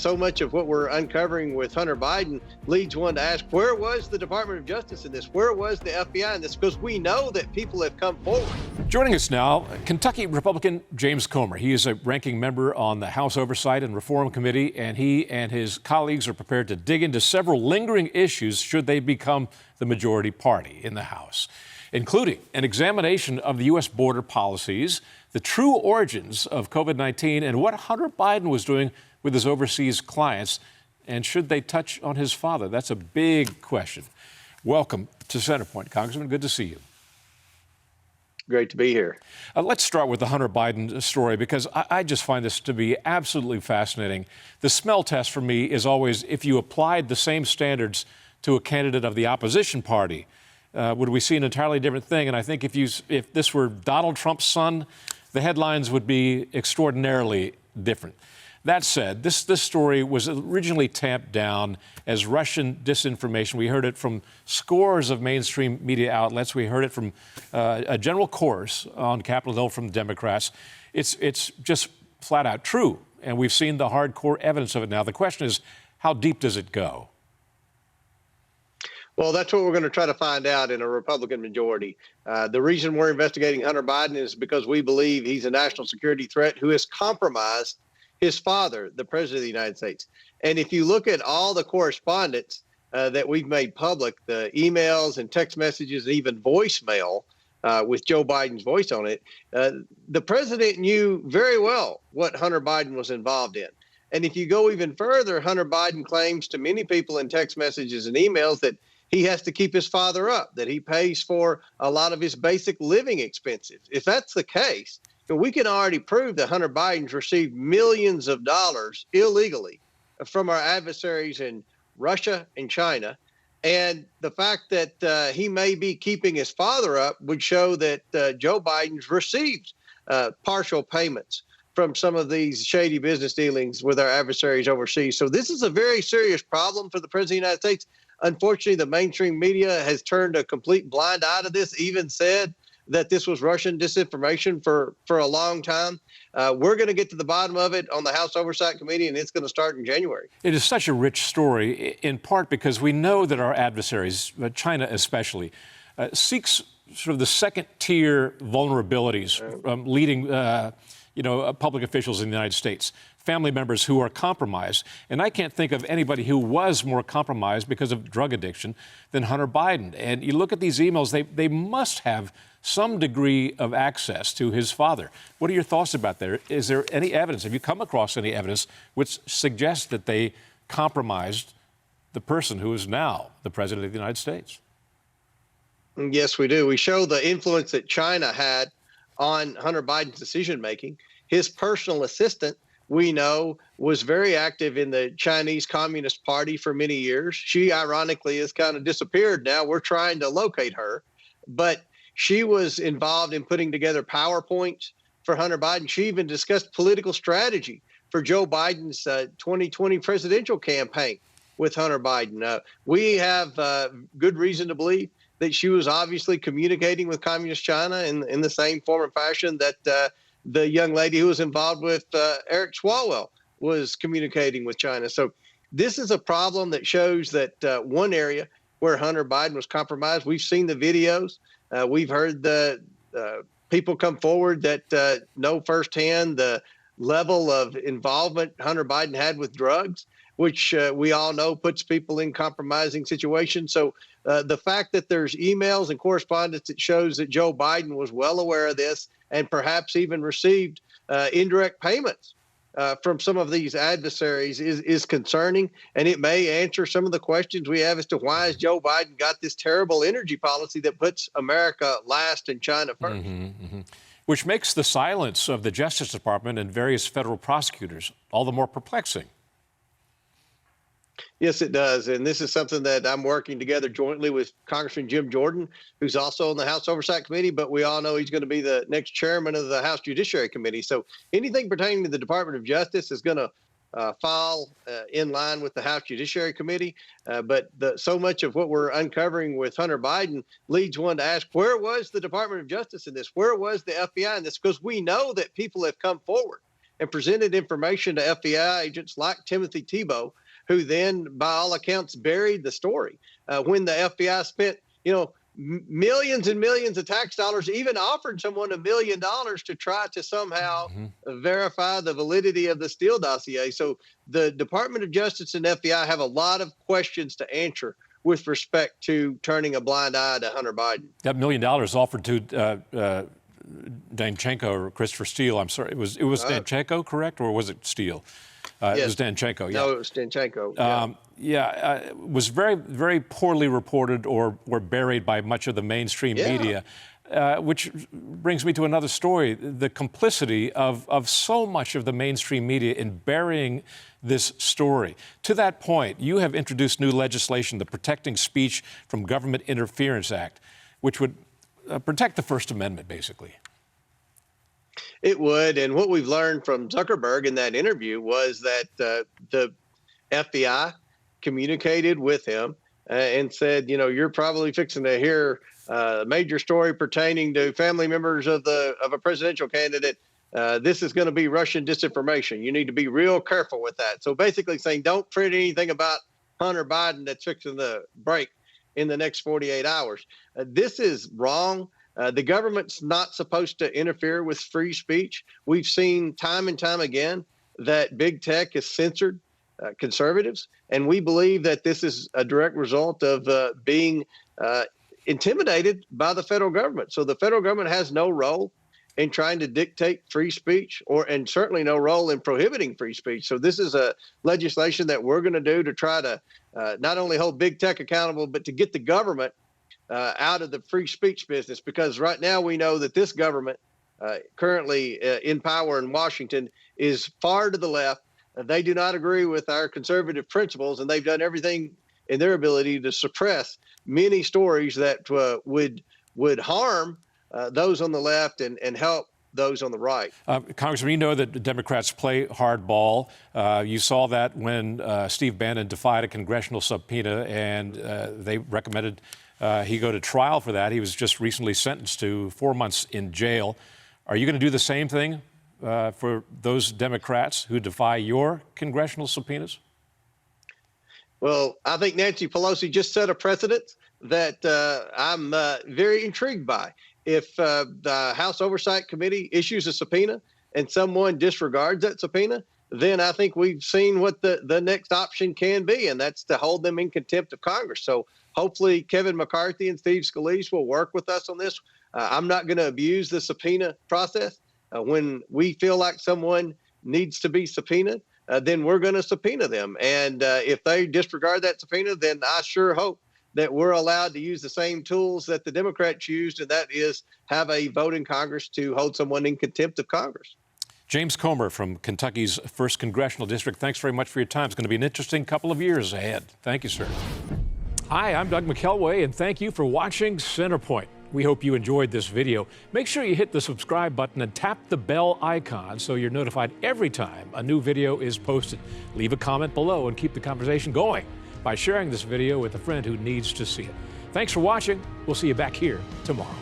So much of what we're uncovering with Hunter Biden leads one to ask, where was the Department of Justice in this? Where was the FBI in this? Because we know that people have come forward. Joining us now, Kentucky Republican James Comer. He is a ranking member on the House Oversight and Reform Committee, and he and his colleagues are prepared to dig into several lingering issues should they become the majority party in the House, including an examination of the U.S. border policies, the true origins of COVID-19, and what Hunter Biden was doing with his overseas clients, and should they touch on his father? That's a big question. Welcome to Centerpoint, Congressman. Good to see you. Great to be here. Let's start with the Hunter Biden story, because I just find this to be absolutely fascinating. The smell test for me is always if you applied the same standards to a candidate of the opposition party, would we see an entirely different thing? And I think if this were Donald Trump's son, the headlines would be extraordinarily different. That said, this story was originally tamped down as Russian disinformation. We heard it from scores of mainstream media outlets. We heard it from a general chorus on Capitol Hill from the Democrats. It's just flat out true, and we've seen the hardcore evidence of it now. The question is, how deep does it go? Well, that's what we're going to try to find out in a Republican majority. The reason we're investigating Hunter Biden is because we believe he's a national security threat who has compromised his father, the president of the United States. And if you look at all the correspondence that we've made public, the emails and text messages, and even voicemail with Joe Biden's voice on it, the president knew very well what Hunter Biden was involved in. And if you go even further, Hunter Biden claims to many people in text messages and emails that he has to keep his father up, that he pays for a lot of his basic living expenses. If that's the case, we can already prove that Hunter Biden's received millions of dollars illegally from our adversaries in Russia and China. And the fact that he may be keeping his father up would show that Joe Biden's received partial payments from some of these shady business dealings with our adversaries overseas. So this is a very serious problem for the president of the United States. Unfortunately, the mainstream media has turned a complete blind eye to this, even said that this was Russian disinformation for a long time. We're going to get to the bottom of it on the House Oversight Committee, and it's going to start in January. It is such a rich story, in part because we know that our adversaries, China especially, seeks sort of the second-tier vulnerabilities from leading public officials in the United States, family members who are compromised. And I can't think of anybody who was more compromised because of drug addiction than Hunter Biden. And you look at these emails, they must have some degree of access to his father. What are your thoughts about that? Is there any evidence? Have you come across any evidence which suggests that they compromised the person who is now the president of the United States? Yes, we do. We show the influence that China had on Hunter Biden's decision-making. His personal assistant, we know, was very active in the Chinese Communist Party for many years. She, ironically, has kind of disappeared now. We're trying to locate her. But she was involved in putting together PowerPoints for Hunter Biden. She even discussed political strategy for Joe Biden's 2020 presidential campaign with Hunter Biden. We have good reason to believe that she was obviously communicating with Communist China in the same form and fashion that the young lady who was involved with Eric Swalwell was communicating with China. So this is a problem that shows that one area where Hunter Biden was compromised. We've seen the videos. We've heard the people come forward that know firsthand the level of involvement Hunter Biden had with drugs, which we all know puts people in compromising situations. So the fact that there's emails and correspondence that shows that Joe Biden was well aware of this and perhaps even received indirect payments from some of these adversaries is concerning, and it may answer some of the questions we have as to why has Joe Biden got this terrible energy policy that puts America last and China first. Which makes the silence of the Justice Department and various federal prosecutors all the more perplexing. Yes, it does. And this is something that I'm working together jointly with Congressman Jim Jordan, who's also on the House Oversight Committee, but we all know he's going to be the next chairman of the House Judiciary Committee. So anything pertaining to the Department of Justice is going to fall in line with the House Judiciary Committee. But so much of what we're uncovering with Hunter Biden leads one to ask, where was the Department of Justice in this? Where was the FBI in this? Because we know that people have come forward and presented information to FBI agents like Timothy Tebow, who then, by all accounts, buried the story. When the FBI spent, millions and millions of tax dollars, even offered someone $1 million to try to somehow verify the validity of the Steele dossier. So the Department of Justice and FBI have a lot of questions to answer with respect to turning a blind eye to Hunter Biden. That $1 million offered to Danchenko or Christopher Steele, I'm sorry, it was Danchenko, correct, or was it Steele? Yes. It was Danchenko. Yeah. No, it was Danchenko. It was very, very poorly reported or buried by much of the mainstream media, which brings me to another story, the complicity of so much of the mainstream media in burying this story. To that point, you have introduced new legislation, the Protecting Speech from Government Interference Act, which would protect the First Amendment, basically. It would. And what we've learned from Zuckerberg in that interview was that the FBI communicated with him and said, you're probably fixing to hear a major story pertaining to family members of a presidential candidate. This is going to be Russian disinformation. You need to be real careful with that. So basically saying, don't print anything about Hunter Biden that's fixing to break in the next 48 hours. This is wrong. The government's not supposed to interfere with free speech. We've seen time and time again that big tech has censored conservatives, and we believe that this is a direct result of being intimidated by the federal government. So the federal government has no role in trying to dictate free speech, and certainly no role in prohibiting free speech. So this is a legislation that we're going to do to try to not only hold big tech accountable, but to get the government out of the free speech business, because right now we know that this government currently in power in Washington is far to the left. They do not agree with our conservative principles, and they've done everything in their ability to suppress many stories that would harm those on the left and help those on the right. Congressman, you know that the Democrats play hardball. You saw that when Steve Bannon defied a congressional subpoena, and they recommended he go to trial for that. He was just recently sentenced to 4 months in jail. Are you going to do the same thing for those Democrats who defy your congressional subpoenas? Well, I think Nancy Pelosi just set a precedent that I'm very intrigued by. If the House Oversight Committee issues a subpoena and someone disregards that subpoena, then I think we've seen what the next option can be, and that's to hold them in contempt of Congress. So hopefully Kevin McCarthy and Steve Scalise will work with us on this. I'm not going to abuse the subpoena process. When we feel like someone needs to be subpoenaed, then we're going to subpoena them. And if they disregard that subpoena, then I sure hope that we're allowed to use the same tools that the Democrats used, and that is have a vote in Congress to hold someone in contempt of Congress. James Comer from Kentucky's 1st Congressional District, thanks very much for your time. It's going to be an interesting couple of years ahead. Thank you, sir. Hi, I'm Doug McKelway, and thank you for watching Centerpoint. We hope you enjoyed this video. Make sure you hit the subscribe button and tap the bell icon so you're notified every time a new video is posted. Leave a comment below and keep the conversation going by sharing this video with a friend who needs to see it. Thanks for watching. We'll see you back here tomorrow.